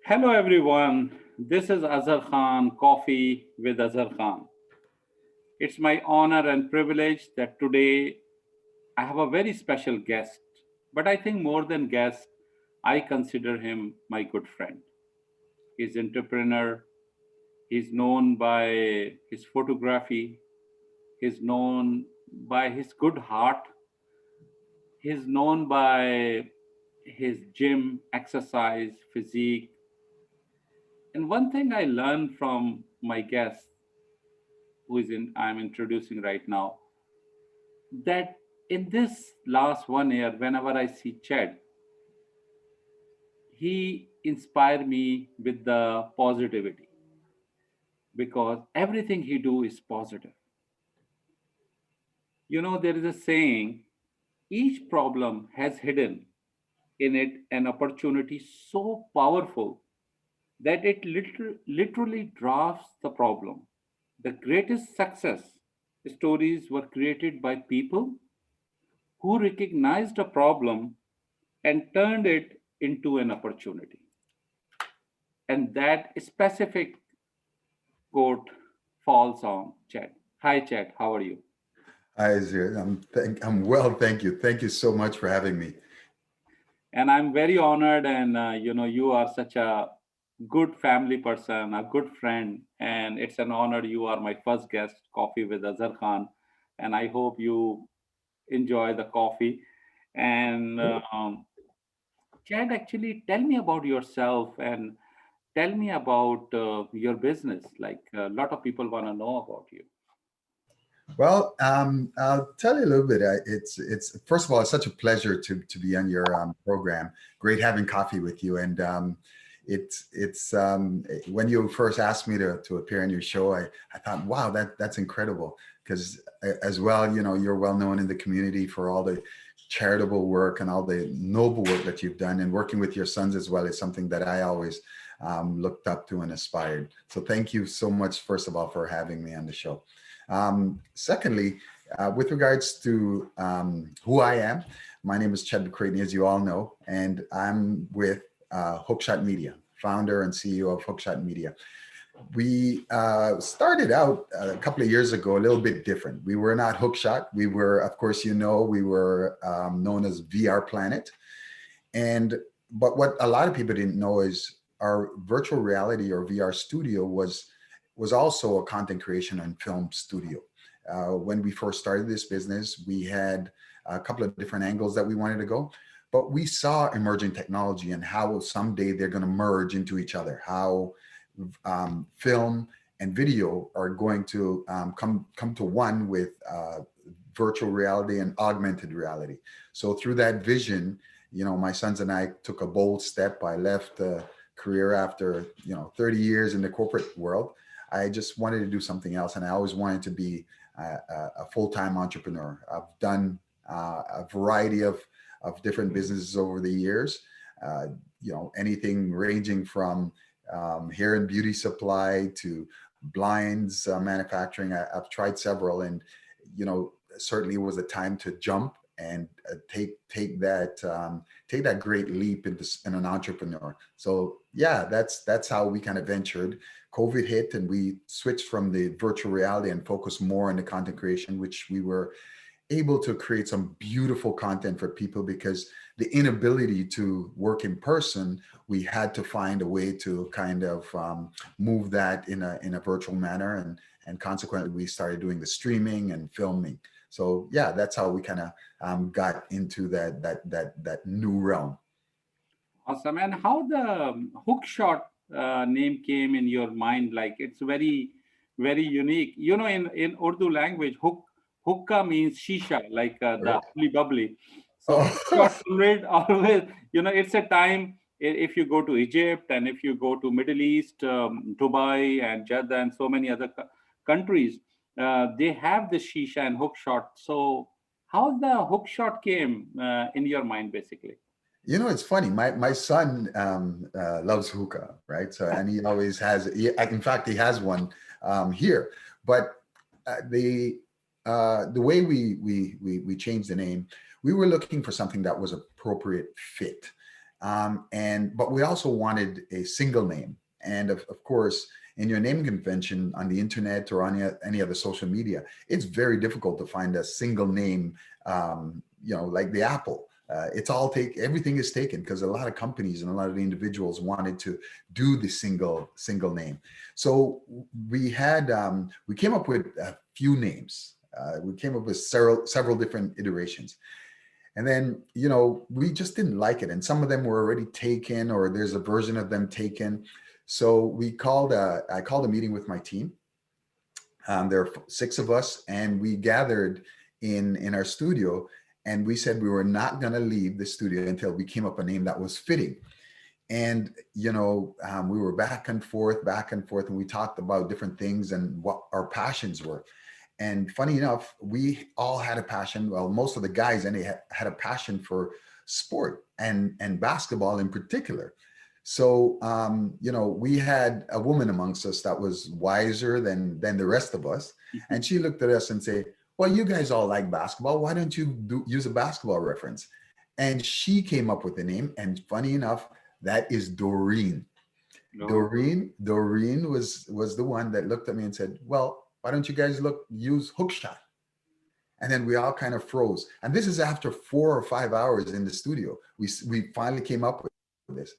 Hello, everyone. This is Azhar Khan, Coffee with Azhar Khan. It's my honor and privilege that today I have a very special guest. But I think more than guest, I consider him my good friend. He's entrepreneur. He's known by his photography. He's known by his good heart. He's known by his gym, exercise, physique. And one thing I learned from my guest I'm introducing right now, that in this last 1 year, whenever I see Ched, he inspired me with the positivity because everything he do is positive. There is a saying, each problem has hidden in it an opportunity so powerful that it literally drafts the problem. The greatest success stories were created by people who recognized a problem and turned it into an opportunity. And that specific quote falls on Chet. Hi, Chet. How are you? Hi, Azhar. I'm well, thank you. Thank you so much for having me. And I'm very honored. And you are such a good family person, a good friend, and it's an honor. You are my first guest, Coffee with Azhar Khan, and I hope you enjoy the coffee. And Chad, actually, tell me about yourself and tell me about your business. Like a lot of people want to know about you. Well, I'll tell you a little bit. It's first of all, it's such a pleasure to be on your program. Great having coffee with you. And it's when you first asked me to appear on your show, I thought, wow, that's incredible. Because as well, you're well known in the community for all the charitable work and all the noble work that you've done, and working with your sons as well is something that I always looked up to and aspired. So thank you so much, first of all, for having me on the show. Secondly, with regards to who I am, my name is Chedwick Crieghtney, as you all know, and I'm with Hookshot Media, founder and CEO of Hookshot Media. We started out a couple of years ago a little bit different. We were not Hookshot. We were, of course, we were known as VR Planet. But what a lot of people didn't know is our virtual reality or VR studio was also a content creation and film studio. When we first started this business, we had a couple of different angles that we wanted to go, but we saw emerging technology and how someday they're going to merge into each other, how film and video are going to come to one with virtual reality and augmented reality. So through that vision, my sons and I took a bold step. I left a career after 30 years in the corporate world. I just wanted to do something else, and I always wanted to be a full-time entrepreneur. I've done a variety of different businesses over the years. Anything ranging from hair and beauty supply to blinds manufacturing. I've tried several, and certainly it was a time to jump and take that great leap in an entrepreneur. So yeah, that's how we kind of ventured. COVID hit, and we switched from the virtual reality and focused more on the content creation, which we were able to create some beautiful content for people, because the inability to work in person, we had to find a way to kind of move that in a virtual manner, and consequently we started doing the streaming and filming. So yeah, that's how we kind of got into that new realm. Awesome. And how the Hookshot name came in your mind? Like it's very, very unique. In Urdu language, hookah means shisha, like the bubbly bubbly. So Hookshot Oh. always, it's a time if you go to Egypt and if you go to Middle East, Dubai and Jeddah and so many other countries, they have the shisha and hookshot. So how the hookshot came in your mind, basically? It's funny. My son loves hookah, right? So, and he always has. In fact, he has one here. But the way we changed the name, we were looking for something that was appropriate fit. But we also wanted a single name. And of course, in your naming convention on the internet or on any other social media, it's very difficult to find a single name, like the Apple. It's all everything is taken because a lot of companies and a lot of the individuals wanted to do the single name. So we came up with a few names. We came up with several different iterations. And then, we just didn't like it. And some of them were already taken, or there's a version of them taken. So I called a meeting with my team. There are 6 of us, and we gathered in our studio, and we said we were not going to leave the studio until we came up a name that was fitting. And, we were back and forth, and we talked about different things and what our passions were. And funny enough, we all had a passion. Well, most of the guys had a passion for sport and basketball in particular. So, we had a woman amongst us that was wiser than the rest of us. And she looked at us and said, well, you guys all like basketball. Why don't you use a basketball reference? And she came up with the name. And funny enough, that is Doreen. No. Doreen was the one that looked at me and said, well, why don't you guys use Hookshot? And then we all kind of froze. And this is after 4 or 5 hours in the studio. We finally came up with this.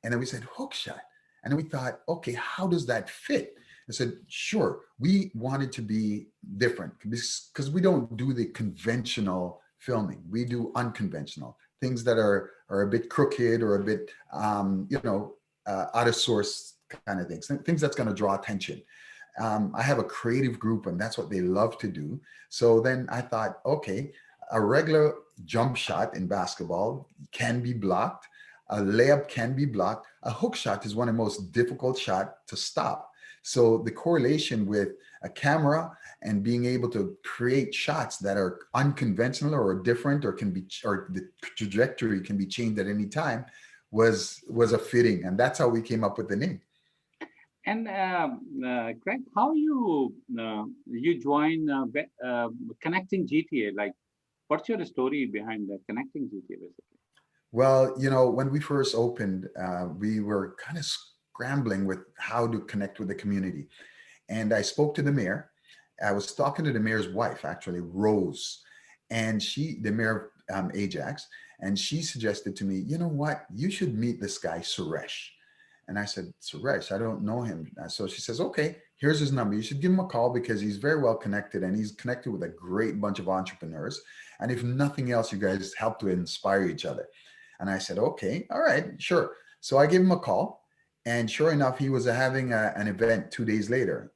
And then we said, Hookshot. And then we thought, okay, how does that fit? I said, sure. We wanted to be different because we don't do the conventional filming. We do unconventional things that are a bit crooked or a bit, out of source kind of things that's going to draw attention. I have a creative group, and that's what they love to do. So then I thought, okay, a regular jump shot in basketball can be blocked. A layup can be blocked. A hook shot is one of the most difficult shots to stop. So the correlation with a camera and being able to create shots that are unconventional or different, or the trajectory can be changed at any time was a fitting. And that's how we came up with the name. And Craig, how you join Connecting GTA? Like, what's your story behind Connecting GTA, basically? Well, when we first opened, we were kind of scrambling with how to connect with the community. And I spoke to the mayor. I was talking to the mayor's wife, actually, Rose. And the mayor of Ajax, and she suggested to me, you know what, you should meet this guy, Suresh. And I said, Suresh, I don't know him. So she says, okay, here's his number. You should give him a call because he's very well connected, and he's connected with a great bunch of entrepreneurs. And if nothing else, you guys help to inspire each other. And I said, okay, all right, sure. So I gave him a call, and sure enough, he was having an event 2 days later.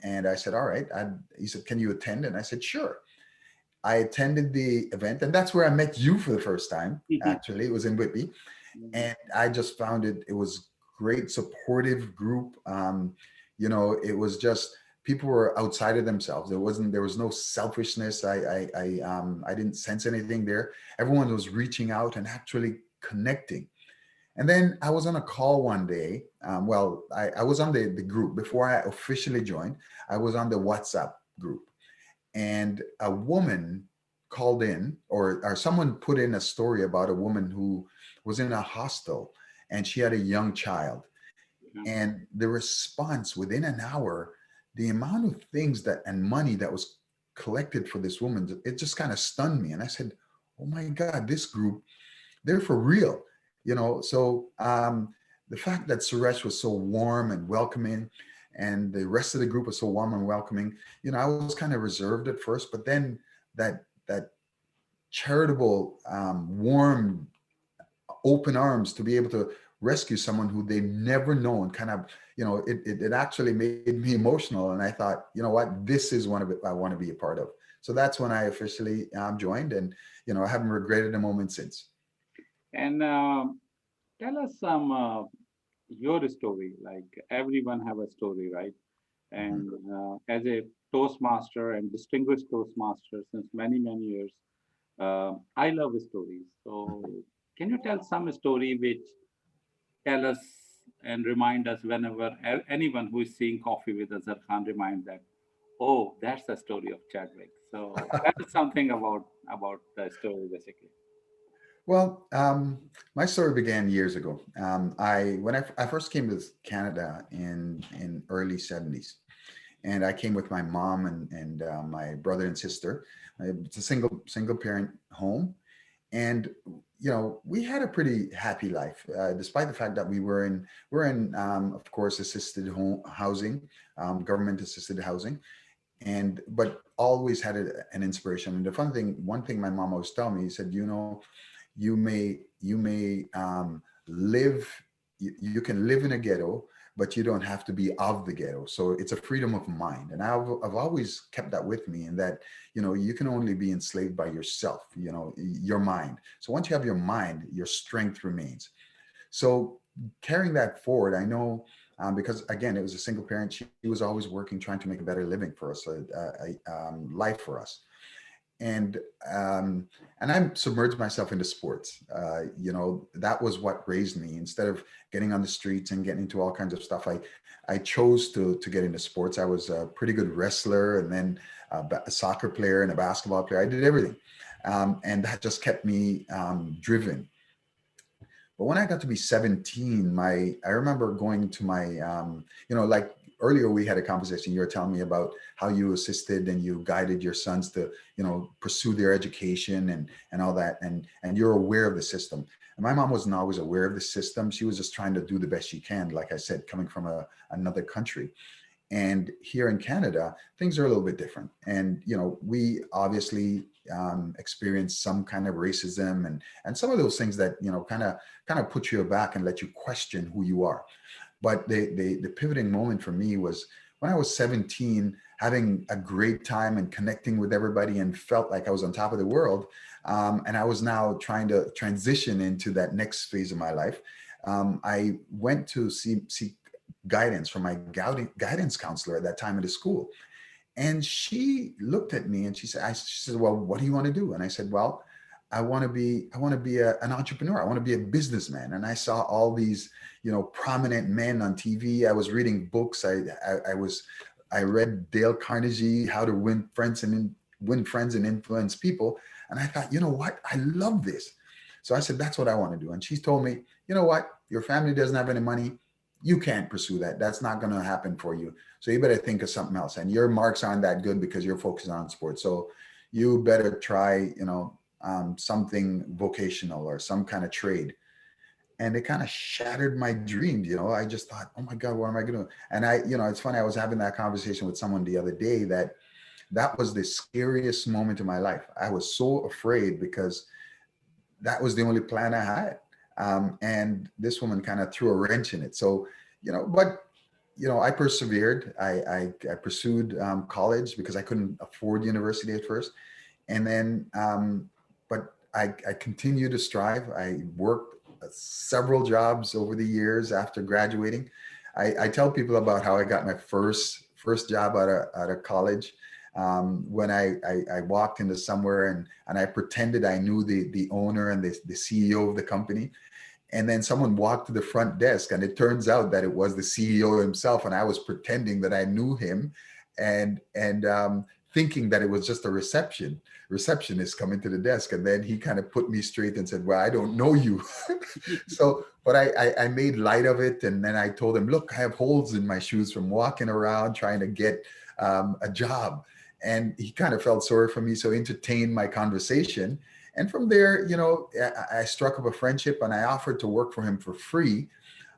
And I said, all right. He said, can you attend? And I said, sure. I attended the event, and that's where I met you for the first time. Actually, it was in Whitby. And I just found it was great, supportive group. It was just, people were outside of themselves. There was no selfishness. I didn't sense anything there. Everyone was reaching out and actually connecting. And then I was on a call one day. I was on the group before I officially joined. I was on the WhatsApp group, and a woman called in, or someone put in a story about a woman who was in a hostel, and she had a young child. And the response within an hour, the amount of things and money that was collected for this woman, it just kind of stunned me. And I said, oh my God, this group, they're for real. So the fact that Suresh was so warm and welcoming, and the rest of the group was so warm and welcoming, I was kind of reserved at first, but then that charitable, warm, open arms to be able to rescue someone who they've never known, kind of, it actually made me emotional. And I thought, you know what, this is one of it I want to be a part of. So that's when I officially joined, and I haven't regretted a moment since. And tell us some your story. Like, everyone have a story, right? And as a Toastmaster and distinguished Toastmaster since many years, I love stories. So can you tell some story which tell us and remind us whenever anyone who is seeing Coffee with Azhar Khan, remind that, oh, that's the story of Chadwick. So that is something about the story, basically. Well, My story began years ago. I first came to Canada in early '70s, and I came with my mom and my brother and sister. It's a single parent home, and we had a pretty happy life, despite the fact that we're in of course assisted home housing, government assisted housing, and but always had an inspiration. And the fun thing, one thing my mom always tell me, he said, you may live, you can live in a ghetto, but you don't have to be of the ghetto. So it's a freedom of mind, and I've always kept that with me, in that you can only be enslaved by yourself, your mind. So once you have your mind, your strength remains. So carrying that forward, I know, because again, it was a single parent. She was always working, trying to make a better living for us, a life for us. And um, and I submerged myself into sports. That was what raised me. Instead of getting on the streets and getting into all kinds of stuff, I chose to get into sports. I was a pretty good wrestler, and then a soccer player and a basketball player. I did everything, and that just kept me driven. But when I got to be 17, I remember going to my, like earlier we had a conversation. You were telling me about how you assisted and you guided your sons to, pursue their education and all that, and you're aware of the system. And my mom wasn't always aware of the system. She was just trying to do the best she can. Like I said, coming from another country. And here in Canada, things are a little bit different. And we obviously experience some kind of racism and some of those things that kind of put you aback and let you question who you are. But the pivoting moment for me was when I was 17, having a great time and connecting with everybody, and felt like I was on top of the world. And I was now trying to transition into that next phase of my life. I went to seek guidance from my guidance counselor at that time at the school. And she looked at me and she said, well, what do you want to do? And I said, well, I want to be an entrepreneur. I want to be a businessman. And I saw all these, prominent men on TV. I was reading books. I read Dale Carnegie, How to Win Friends and Influence People. And I thought, you know what? I love this. So I said, that's what I want to do. And she told me, you know what? Your family doesn't have any money. You can't pursue that. That's not going to happen for you. So you better think of something else. And your marks aren't that good because you're focused on sports. So you better try, something vocational or some kind of trade. And it kind of shattered my dreams. I just thought, oh my God, what am I going to do? And it's funny. I was having that conversation with someone the other day, that was the scariest moment in my life. I was so afraid because that was the only plan I had. And this woman kind of threw a wrench in it. So, but I persevered. I pursued college because I couldn't afford university at first. And then, but I continued to strive. I worked several jobs over the years after graduating. I tell people about how I got my first job out of college. When I walked into somewhere and I pretended I knew the owner and the CEO of the company. And then someone walked to the front desk, and it turns out that it was the CEO himself. And I was pretending that I knew him, and thinking that it was just a receptionist coming to the desk. And then he kind of put me straight and said, well, I don't know you. So, but I made light of it. And then I told him, look, I have holes in my shoes from walking around trying to get a job. And he kind of felt sorry for me, so entertained my conversation. And from there, I struck up a friendship, and I offered to work for him for free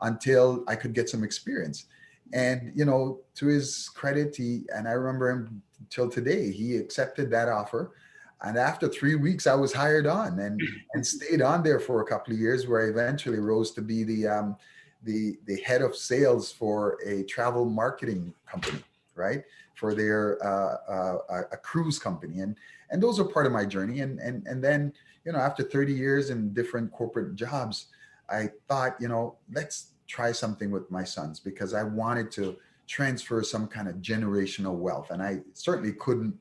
until I could get some experience. And, to his credit, and I remember him till today, he accepted that offer. And after 3 weeks, I was hired on and stayed on there for a couple of years, where I eventually rose to be the head of sales for a travel marketing company, right? For their a cruise company. And those are part of my journey. And then, after 30 years in different corporate jobs, I thought, let's try something with my sons, because I wanted to transfer some kind of generational wealth. And I certainly couldn't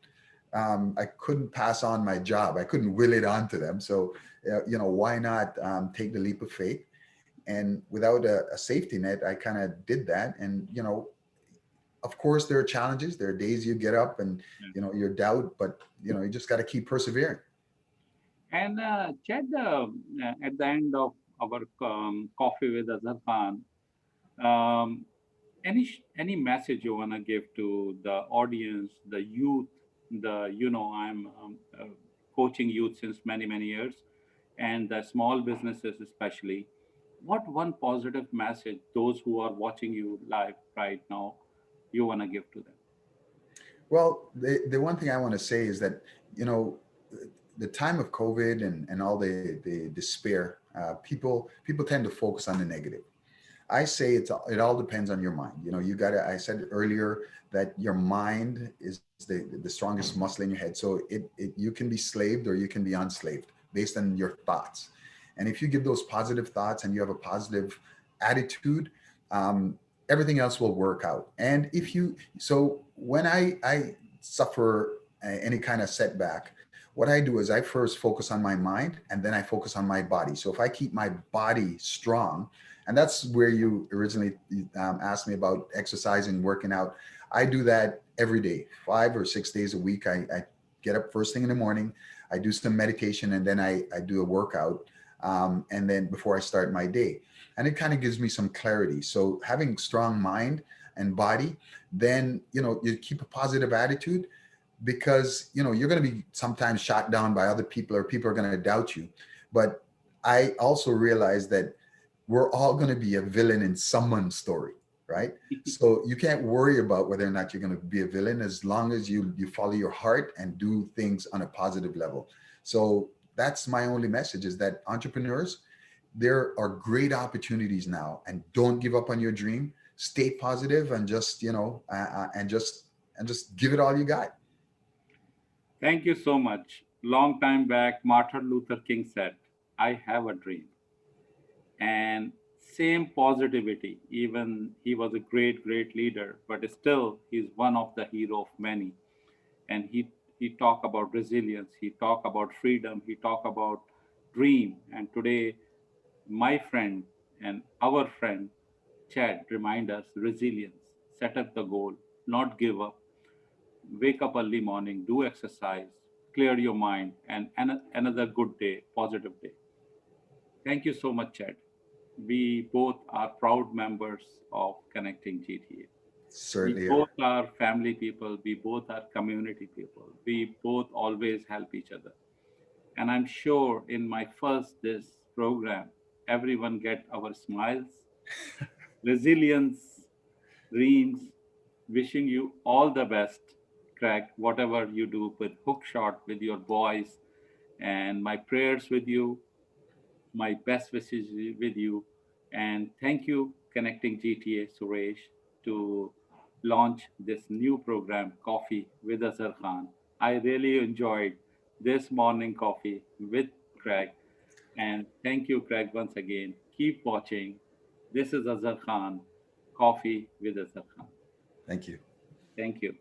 pass on my job. I couldn't will it on to them. So, why not take the leap of faith? And without a safety net, I kind of did that. And, of course, there are challenges. There are days you get up and, you're doubt, but, you just got to keep persevering. And Chad, at the end of our coffee with Azhar Khan, um, any message you wanna give to the audience, the youth, I'm coaching youth since many years, and the small businesses especially. What one positive message those who are watching you live right now you wanna give to them? Well, the one thing I want to say is that, you know, the time of COVID and all the despair, people tend to focus on the negative. I say it all depends on your mind. You know, you got to. I said earlier that your mind is the strongest muscle in your head. So you can be slaved or you can be unslaved based on your thoughts. And if you give those positive thoughts and you have a positive attitude, everything else will work out. And if you so when I suffer any kind of setback, what I do is I first focus on my mind and then I focus on my body. So if I keep my body strong, and that's where you originally asked me about exercising, working out. I do that every day, 5 or 6 days a week. I get up first thing in the morning, I do some meditation, and then I do a workout, and then before I start my day. And it kind of gives me some clarity. So having strong mind and body, then, you keep a positive attitude because, you're going to be sometimes shot down by other people or people are going to doubt you. But I also realize that we're all going to be a villain in someone's story, right? So you can't worry about whether or not you're going to be a villain as long as you follow your heart and do things on a positive level. So that's my only message, is that entrepreneurs, there are great opportunities now, and don't give up on your dream. Stay positive and just, and just give it all you got. Thank you so much. Long time back, Martin Luther King said, I have a dream. And same positivity, even he was a great leader, but still he's one of the hero of many. And he talk about resilience, he talk about freedom, he talk about dream. And today, my friend and our friend Chad remind us resilience, set up the goal, not give up, wake up early morning, do exercise, clear your mind, and another good day, positive day. Thank you so much, Chad. We both are proud members of Connecting GTA. We Certainly both are. are family people. We both are community people. We both always help each other. And I'm sure in my first this program, everyone get our smiles, resilience, dreams. Wishing you all the best, Craig, whatever you do with Hookshot, with your boys, and my prayers with you, my best wishes with you. And thank you, Connecting GTA Suresh, to launch this new program, Coffee with Azhar Khan. I really enjoyed this morning coffee with Craig. And thank you, Craig, once again. Keep watching. This is Azhar Khan, Coffee with Azhar Khan. Thank you. Thank you.